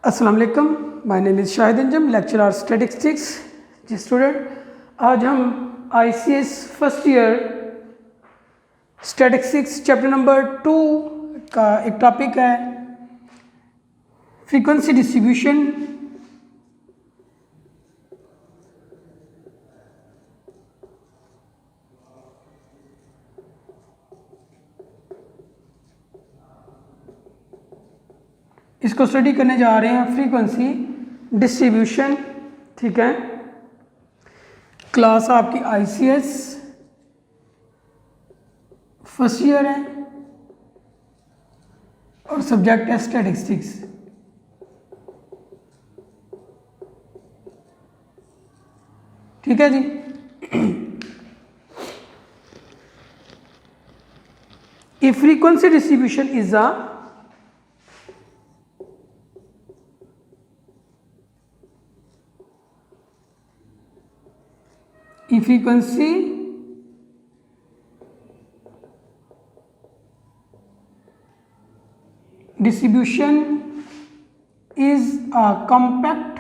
अस्सलाम वालेकुम, my name is Shahid Anjum, lecturer statistics. जी स्टूडेंट, आज हम ICS first year statistics chapter number 2 का एक टॉपिक है फ्रीक्वेंसी डिस्ट्रीब्यूशन। इसको स्टडी करने जा रहे हैं फ्रीक्वेंसी डिस्ट्रीब्यूशन। ठीक है, क्लास आपकी ICS फर्स्ट ईयर है और सब्जेक्ट है स्टैटिस्टिक्स। ठीक है जी। if frequency distribution is a frequency distribution is a compact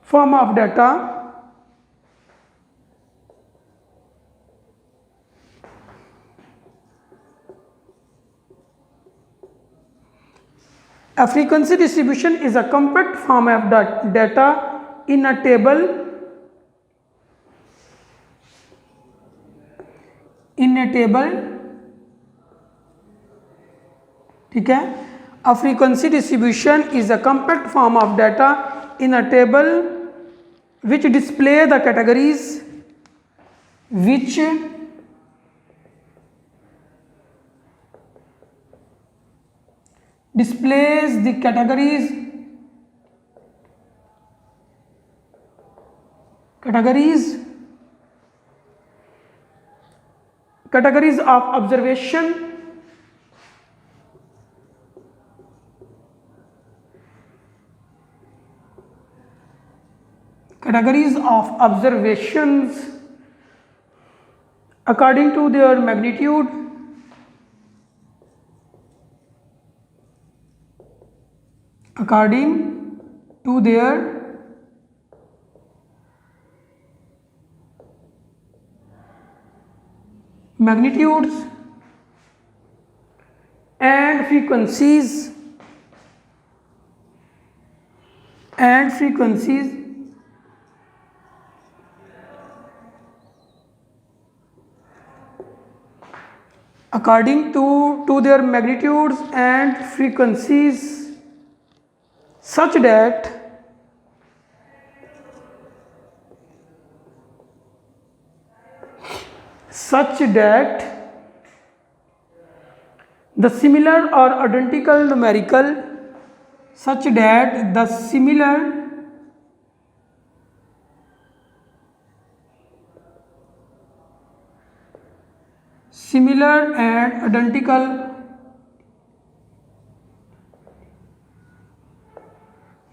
form of data A frequency distribution is a compact form of data in a table ठीक है। A frequency distribution is a compact form of data in a table which display the categories displays the categories of observation according to their magnitude magnitudes and frequencies according to their magnitudes and frequencies such that the similar or identical numerical and identical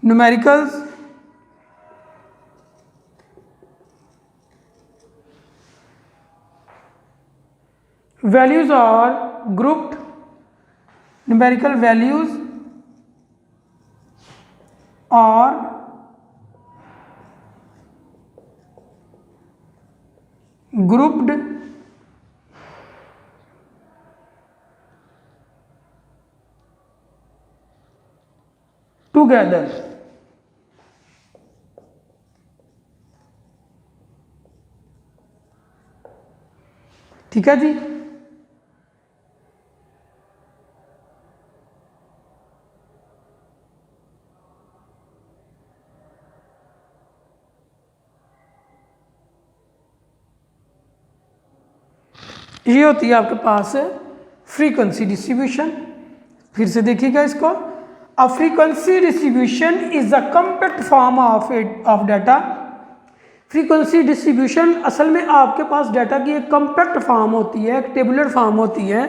numericals values are grouped. Numerical values are grouped together. ठीक है जी। ये होती है आपके पास frequency distribution. फिर से देखिएगा इसको। A frequency distribution is a compact form of data. Frequency distribution असल में आपके पास डाटा की एक कॉम्पैक्ट फॉर्म होती है, एक टेबुलर फॉर्म होती है,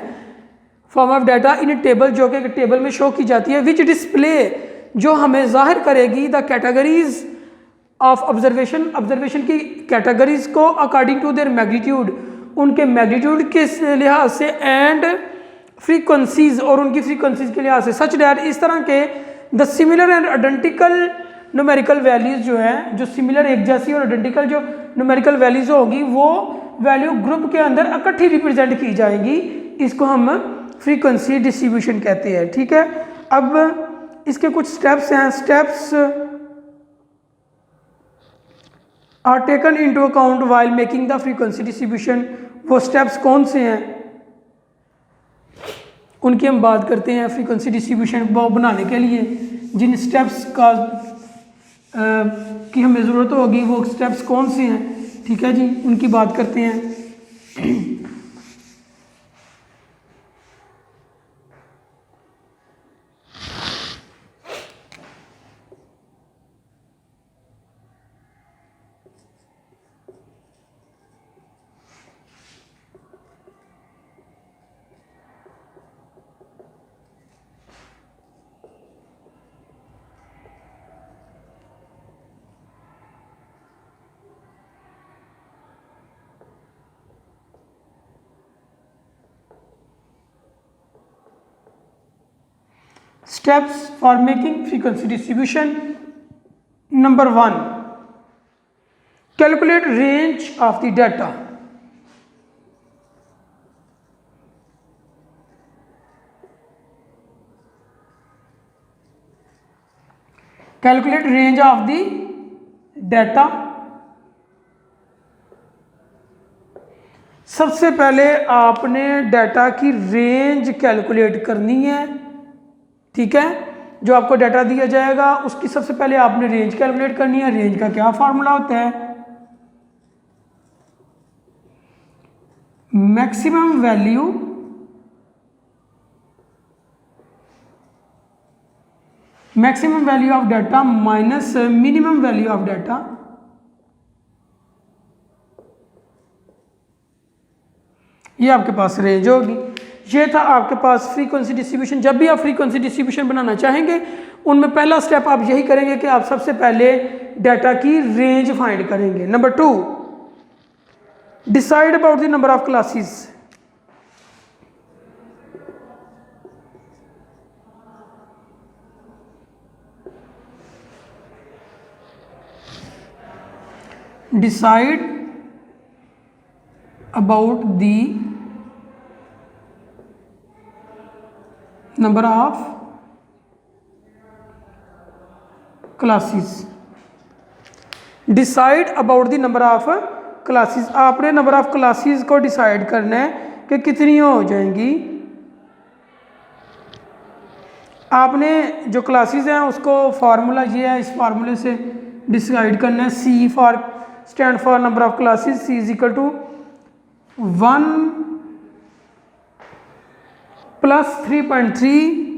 form of data in table, जो कि टेबल में शो की जाती है, विच डिस्प्ले, जो हमें जाहिर करेगी द कैटेगरीज ऑफ ऑब्जर्वेशन की कैटेगरीज को अकॉर्डिंग टू देयर मैग्नीट्यूड, उनके मैग्नीट्यूड के लिहाज से एंड फ्रीक्वेंसीज और उनकी फ्रीक्वेंसीज के लिहाज से, सच डैट इस तरह के the similar and identical numerical values जो है, जो सिमिलर एक जैसी और आइडेंटिकल जो न्यूमेरिकल वैल्यूज होगी वो वैल्यू ग्रुप के अंदर इकट्ठी रिप्रेजेंट की जाएगी। इसको हम फ्रीक्वेंसी डिस्ट्रीब्यूशन कहते हैं। ठीक है, अब इसके कुछ स्टेप्स हैं। Steps are taken into account while making the frequency distribution. वो स्टेप्स कौन से हैं उनकी हम बात करते हैं। फ्रीक्वेंसी डिस्ट्रीब्यूशन बनाने के लिए जिन स्टेप्स का की हमें ज़रूरत होगी वो स्टेप्स कौन से हैं, ठीक है जी, उनकी बात करते हैं। Steps for making frequency distribution. Number 1, calculate range of the data. Calculate range of the data. सबसे पहले आपने डाटा की रेंज कैलकुलेट करनी है। ठीक है, जो आपको डाटा दिया जाएगा उसकी सबसे पहले आपने रेंज कैलकुलेट करनी है। रेंज का क्या फार्मूला होता है? Maximum value of data minus minimum value of data. ये आपके पास रेंज होगी। ये था आपके पास फ्रीक्वेंसी डिस्ट्रीब्यूशन। जब भी आप फ्रीक्वेंसी डिस्ट्रीब्यूशन बनाना चाहेंगे उनमें पहला स्टेप आप यही करेंगे कि आप सबसे पहले डाटा की रेंज फाइंड करेंगे। Number 2, decide about the number of classes. Decide about the number of classes. Decide about the number of classes. आपने नंबर ऑफ क्लासेस को डिसाइड करना है कि कितनी हो जाएंगी। आपने जो क्लासेस हैं उसको फार्मूला ये है, इस फार्मूले से डिसाइड करना है। C for stand for number of classes. C is equal to 1 plus 3.3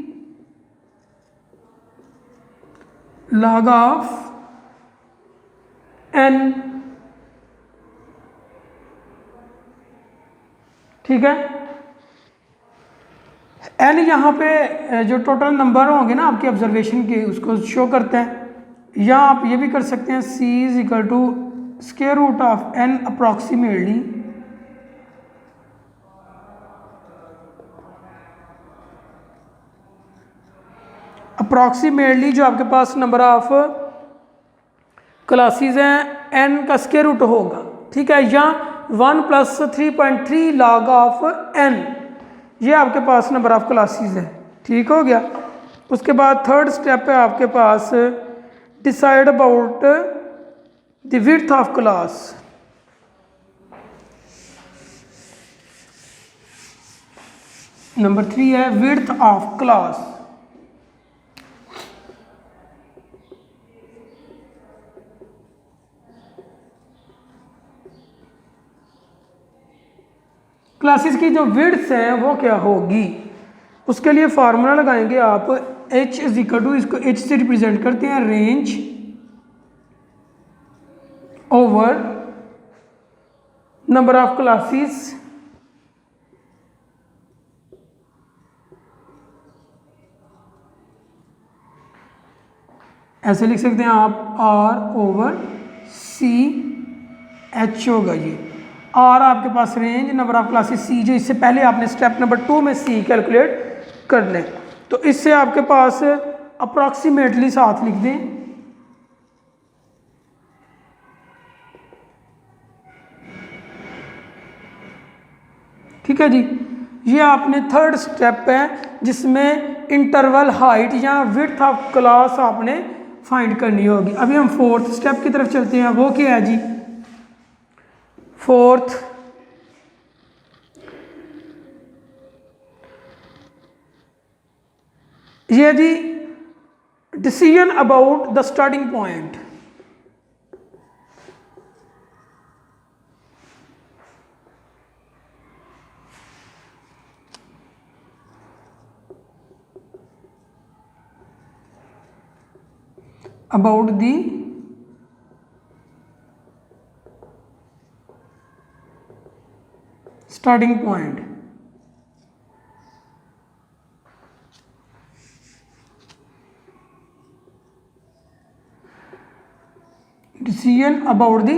log of n। ठीक है, n यहाँ पे जो टोटल नंबर होंगे ना आपके ऑब्जर्वेशन के उसको शो करते हैं। या आप ये भी कर सकते हैं c is equal to square root of n approximately जो आपके पास नंबर ऑफ क्लासेस हैं n का स्क्वायर रूट होगा। ठीक है, या 1 प्लस 3.3 log ऑफ n, ये आपके पास नंबर ऑफ क्लासेस है। ठीक हो गया। उसके बाद थर्ड स्टेप है आपके पास decide about the width of class. Number 3 है विड्थ ऑफ क्लास। क्लासेस की जो विड्थ है वो क्या होगी, उसके लिए फार्मूला लगाएंगे आप। h इज इक्वल टू, इसको h से रिप्रेजेंट करते हैं, range over number of classes ऐसे लिख सकते हैं आप, r ओवर सी, h होगा ये और आपके पास रेंज नंबर ऑफ क्लासेस सी, जो इससे पहले आपने स्टेप नंबर 2 में सी कैलकुलेट कर लें। तो इससे आपके पास अप्रॉक्सीमेटली 7 लिख दें। ठीक है जी, ये आपने थर्ड स्टेप है जिसमें इंटरवल हाइट या विड्थ ऑफ क्लास आपने फाइंड करनी होगी। अभी हम फोर्थ स्टेप की तरफ चलते हैं। वो क्या है जी? फोर्थ, ये जी decision about the starting point. about the starting point। Decision about the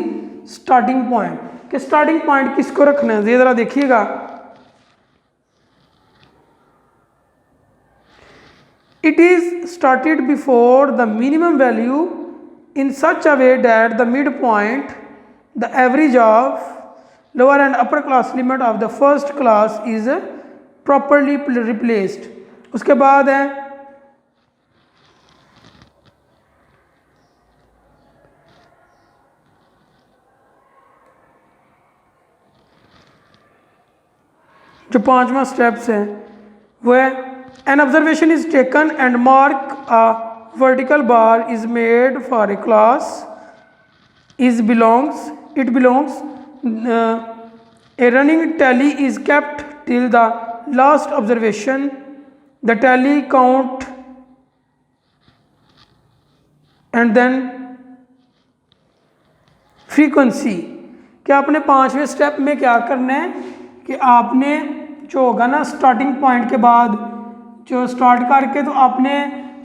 starting point, कि स्टार्टिंग पॉइंट किसको रखना है, ये जरा देखिएगा। It is started before the minimum value in such a way that the midpoint, the average of lower and upper class limit of the first class is properly replaced। उसके बाद है जो 5वां स्टेप्स है वो है an observation is taken and mark a vertical bar is made for a class it belongs a running tally is kept till the last observation, the tally count and then frequency। क्या आपने 5वें step में क्या करना है कि आपने जो होगा ना स्टार्टिंग पॉइंट के बाद जो स्टार्ट करके तो आपने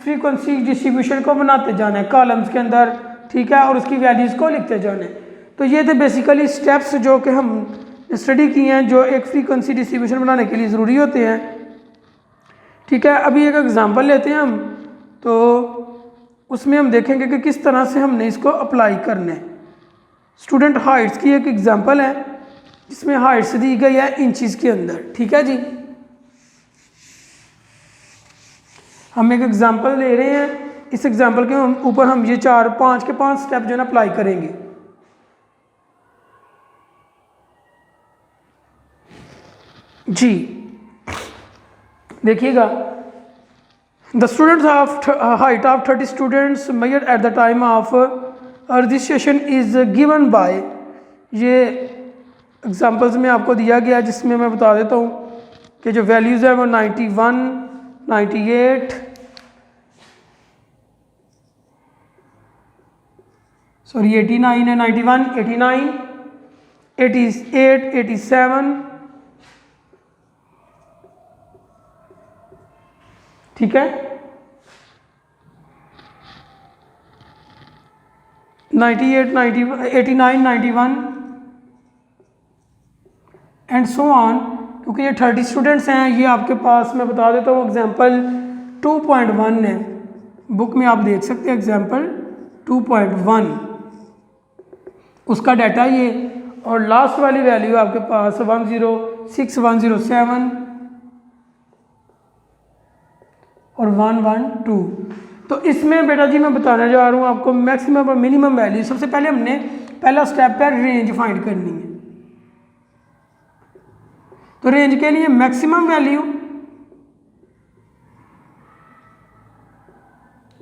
फ्रीक्वेंसी डिस्ट्रीब्यूशन को बनाते जाना है कॉलम्स के अंदर, ठीक है, और उसकी वैल्यूज़ को लिखते जाना है। तो ये थे बेसिकली स्टेप्स जो कि हम स्टडी किए हैं जो एक फ्रीक्वेंसी डिस्ट्रीब्यूशन बनाने के लिए ज़रूरी होते हैं। ठीक है, अभी एक एग्जांपल लेते हैं हम, तो उसमें हम देखेंगे कि किस तरह से हमने इसको अप्लाई करना है। स्टूडेंट हाइट्स की एक एग्जांपल है जिसमें हाइट्स दी गई है इंचज़ के अंदर। ठीक है जी, हम एक एग्जांपल ले रहे हैं, इस एग्जांपल के ऊपर हम ये 5 के 5 स्टेप जो है ना अप्लाई करेंगे। जी देखिएगा, the students of height of 30 students measured at the time of registration is given by, ये एग्जांपल्स में आपको दिया गया जिसमें मैं बता देता हूँ कि जो वैल्यूज़ है वो 91, 98, सॉरी 89 है, 91, 89, 88, 87, ठीक है, 98, 90, 89, 91 एंड सो ऑन। क्योंकि ये 30 स्टूडेंट्स हैं, ये आपके पास मैं बता देता हूँ एग्जाम्पल 2.1 है, बुक में आप देख सकते हैं एग्जाम्पल 2.1 उसका डाटा ये, और लास्ट वाली वैल्यू आपके पास 106, 107 और 112। तो इसमें बेटा जी मैं बताने जा रहा हूँ आपको मैक्सिमम और मिनिमम वैल्यू। सबसे पहले हमने पहला स्टेप है रेंज फाइंड करनी है। तो रेंज के लिए मैक्सिमम वैल्यू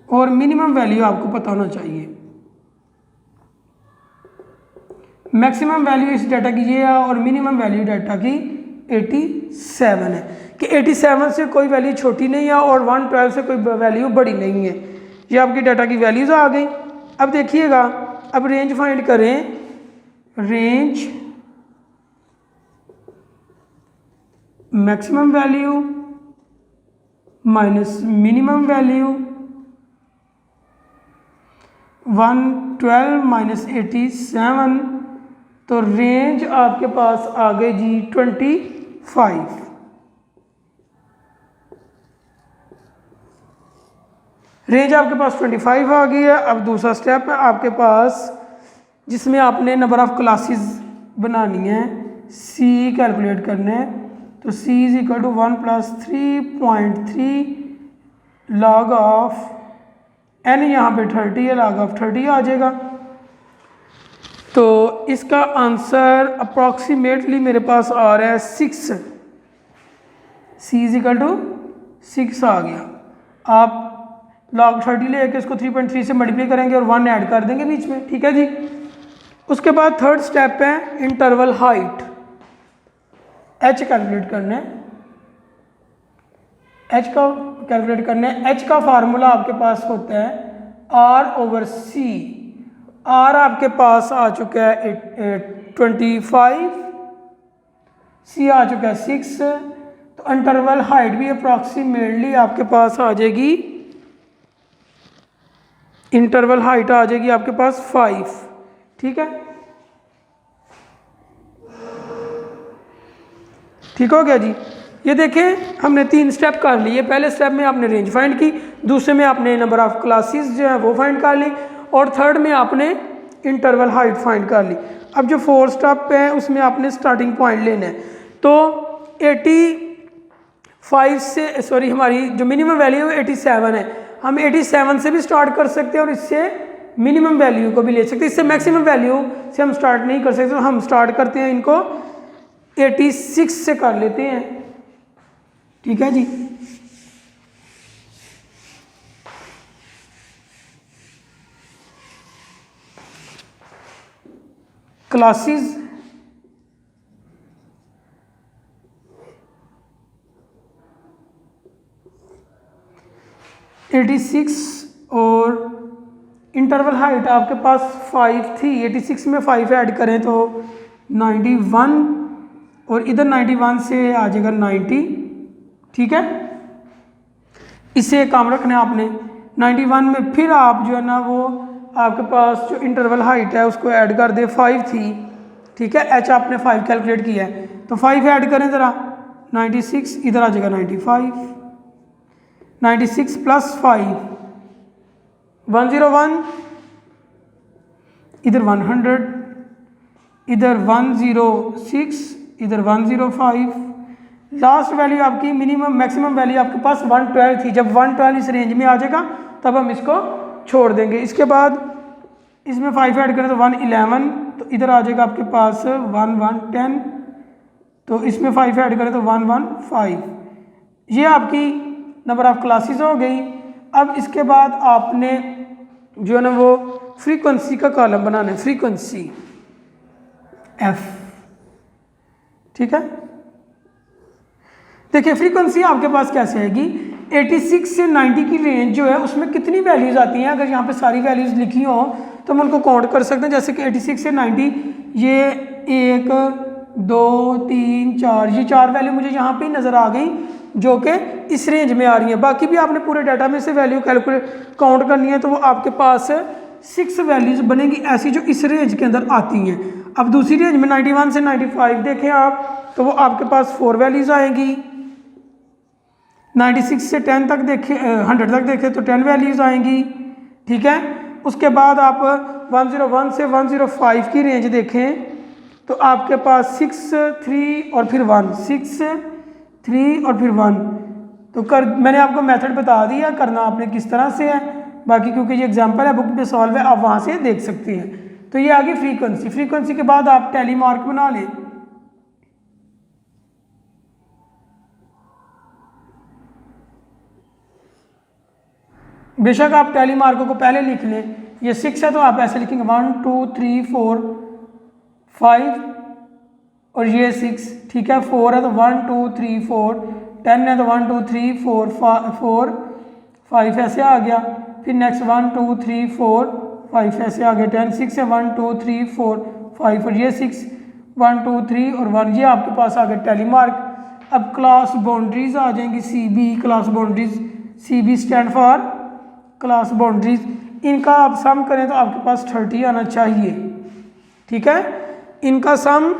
और मिनिमम वैल्यू आपको पता होना चाहिए। मैक्सिमम वैल्यू इस डाटा की ये है और मिनिमम वैल्यू डाटा की 87 है, कि 87 से कोई वैल्यू छोटी नहीं है और 112 से कोई वैल्यू बड़ी नहीं है। ये आपकी डाटा की वैल्यूज़ आ गई। अब देखिएगा, अब रेंज फाइंड करें। Range maximum value minus minimum value 112 minus 87, तो रेंज आपके पास आ गई जी 25। रेंज आपके पास 25 आ गई है। अब दूसरा स्टेप है आपके पास जिसमें आपने नंबर ऑफ क्लासेस बनानी है, सी कैलकुलेट करना है। तो c is equal to 1 + 3.3 log of n, यहाँ पे 30 है, log ऑफ 30 आ जाएगा। तो इसका आंसर अप्रॉक्सीमेटली मेरे पास आ रहा है 6। c इज इक्वल टू 6 आ गया। आप log 30 लेके इसको 3.3 से मल्टीप्लाई करेंगे और 1 ऐड कर देंगे बीच में, ठीक है जी। उसके बाद थर्ड स्टेप है इंटरवल हाइट, h कैलकुलेट करना है। h का कैलकुलेट करना है। h का फार्मूला आपके पास होता है r/c। r आपके पास आ चुका है 25, c आ चुका है 6। तो इंटरवल हाइट भी अप्रॉक्सीमेटली आपके पास आ जाएगी, इंटरवल हाइट आ जाएगी आपके पास 5, ठीक है। ठीक हो गया जी। ये देखें हमने 3 स्टेप कर लिए। पहले स्टेप में आपने रेंज फाइंड की, दूसरे में आपने नंबर ऑफ क्लासेस जो है वो फाइंड कर ली, और थर्ड में आपने इंटरवल हाइट फाइंड कर ली। अब जो 4 स्टेप है उसमें आपने स्टार्टिंग पॉइंट लेना है। तो 85 से सॉरी हमारी जो मिनिमम वैल्यू है 87 है, हम 87 से भी स्टार्ट कर सकते हैं और इससे मिनिमम वैल्यू को भी ले सकते हैं। इससे मैक्सिमम वैल्यू से हम स्टार्ट नहीं कर सकते, तो हम स्टार्ट करते हैं इनको 86 से कर लेते हैं, ठीक है जी। क्लासेस और इंटरवल हाइट आपके पास 5 थी, 86 में 5 ऐड करें तो 91, और इधर 91 से आ जाएगा 90, ठीक है। इसे काम रखना है आपने। 91 में फिर आप जो है ना वो आपके पास जो इंटरवल हाइट है उसको ऐड कर दे, 5 थी, ठीक है। h आपने 5 कैलकुलेट किया है, तो 5 ऐड करें ज़रा, 96, इधर आ जाएगा 95, 96 + 5 101, इधर 100, इधर 106, इधर 105। लास्ट वैल्यू आपकी मिनिमम मैक्सिमम वैल्यू आपके पास 112 थी। जब 112 इस रेंज में आ जाएगा तब हम इसको छोड़ देंगे। इसके बाद इसमें 5 ऐड करें तो 111, तो इधर आ जाएगा आपके पास 1110, तो इसमें 5 ऐड करें तो 115। ये आपकी नंबर ऑफ क्लासेस हो गई। अब इसके बाद आपने जो है ना वो फ्रीक्वेंसी का कॉलम बनाना है, फ्रीक्वेंसी f, ठीक है। देखिए फ्रीक्वेंसी आपके पास कैसे आएगी, 86 से 90 की रेंज जो है उसमें कितनी वैल्यूज़ आती हैं। अगर यहाँ पे सारी वैल्यूज़ लिखी हो तो हम उनको काउंट कर सकते हैं। जैसे कि 86 से 90 ये 1 2 3 4, ये 4 वैल्यू मुझे यहाँ पे नज़र आ गई जो कि इस रेंज में आ रही है। बाकी भी आपने पूरे डाटा में से वैल्यू कैलकुलेट काउंट करनी है, तो वो आपके पास 6 वैल्यूज़ बनेगी ऐसी जो इस रेंज के अंदर आती हैं। अब दूसरी रेंज में 91 से 95 देखें आप, तो वो आपके पास 4 वैल्यूज़ आएंगी। 96 से 10 तक देखें, 100 तक देखें तो 10 वैल्यूज़ आएंगी, ठीक है। उसके बाद आप 101 से 105 की रेंज देखें तो आपके पास 6 3 और फिर 1, 6 3 और फिर 1। तो मैंने आपको मेथड बता दिया, करना आपने किस तरह से है। बाकी क्योंकि ये एग्जांपल है, बुक पे सॉल्व है, आप वहाँ से देख सकते हैं। तो ये आ गई फ्रीक्वेंसी। फ्रीक्वेंसी के बाद आप टैली मार्क बना लें। बेशक आप टैली मार्कों को पहले लिख लें। ये 6 है तो आप ऐसे लिखेंगे 1 2 3 4 5, और ये 6, ठीक है। 4 है तो 1 2 3 4, 10 है तो 1 2 3 4 5 ऐसे आ गया। फिर नेक्स्ट 1 2 3 4 5 ऐसे आ गया। 10 6 है 1 2 3 4 5, और ये 6 1 2 3 और 1, ये आपके पास आ गया टैली मार्क। अब क्लास बाउंड्रीज आ जाएंगी, CB class boundaries, CB stand for class boundaries. इनका आप सम करें तो आपके पास 30 आना चाहिए, ठीक है। इनका सम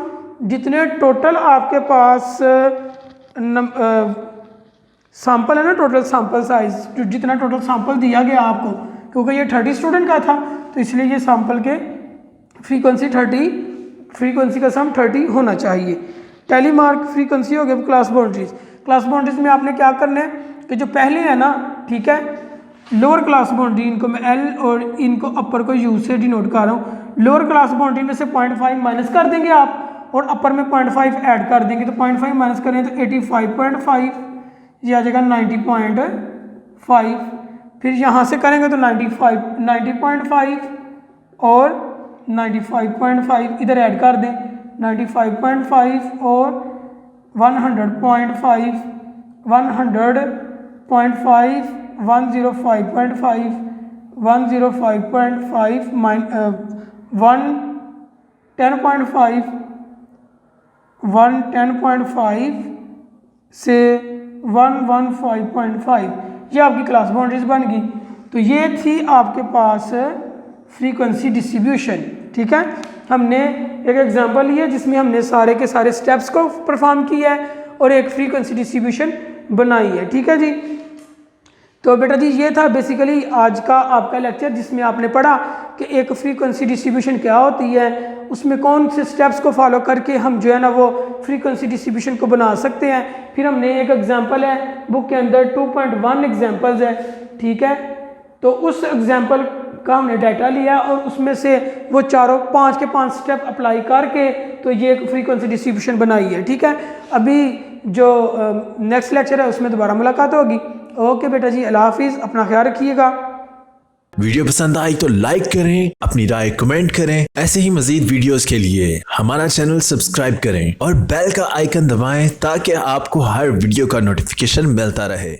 जितने टोटल आपके पास सैंपल है ना, टोटल सैंपल साइज, जो जितना टोटल सैंपल दिया गया आपको, क्योंकि ये 30 स्टूडेंट का था तो इसलिए ये सैंपल के फ्रीक्वेंसी का सम 30 होना चाहिए। टैली मार्क फ्रीक्वेंसी हो गया। क्लास बाउंड्रीज, क्लास बाउंड्रीज में आपने क्या करना है कि जो पहले है ना, ठीक है, लोअर क्लास बाउंड्री, इनको मैं एल और इनको अपर को यू से डिनोट कर रहा हूँ। लोअर क्लास बाउंड्री में से 0.5 माइनस कर देंगे आप और अपर में 0.5 ऐड कर देंगे, तो 0.5 माइनस करें तो 85.5, ये आ जाएगा 90.5। फिर यहाँ से करेंगे तो 90.5 और 95.5 इधर ऐड कर दें, 95.5 और 100.5, 100.5, 105.5, 105.5, 110.5, 110.5 से 115.5, ये आपकी क्लास बाउंड्रीज बन गई। तो ये थी आपके पास फ्रीक्वेंसी डिस्ट्रीब्यूशन। ठीक है, हमने एक एग्जांपल लिया जिसमें हमने सारे के सारे स्टेप्स को परफॉर्म किया है और एक फ्रीक्वेंसी डिस्ट्रीब्यूशन बनाई है। ठीक है जी, तो बेटा जी ये था बेसिकली आज का आपका लेक्चर, जिसमें आपने पढ़ा कि एक फ्रीक्वेंसी डिस्ट्रीब्यूशन क्या होती है, उसमें कौन से स्टेप्स को फॉलो करके हम जो है ना वो फ्रीक्वेंसी डिस्ट्रीब्यूशन को बना सकते हैं। फिर हमने एक एग्जांपल है बुक के अंदर 2.1 एग्जांपल्स है, ठीक है, तो उस एग्जांपल का हमने डाटा लिया और उसमें से वो पाँच के पाँच स्टेप अप्लाई करके तो ये एक फ्रीक्वेंसी डिस्ट्रीब्यूशन बनाई है। ठीक है, अभी जो नेक्स्ट लेक्चर है उसमें दोबारा मुलाकात होगी। ओके बेटा जी, अल्लाह हाफिज़, अपना ख्याल रखिएगा। वीडियो पसंद आई तो लाइक करें, अपनी राय कमेंट करें। ऐसे ही मजीद वीडियोस के लिए हमारा चैनल सब्सक्राइब करें और बेल का आइकन दबाएं ताकि आपको हर वीडियो का नोटिफिकेशन मिलता रहे।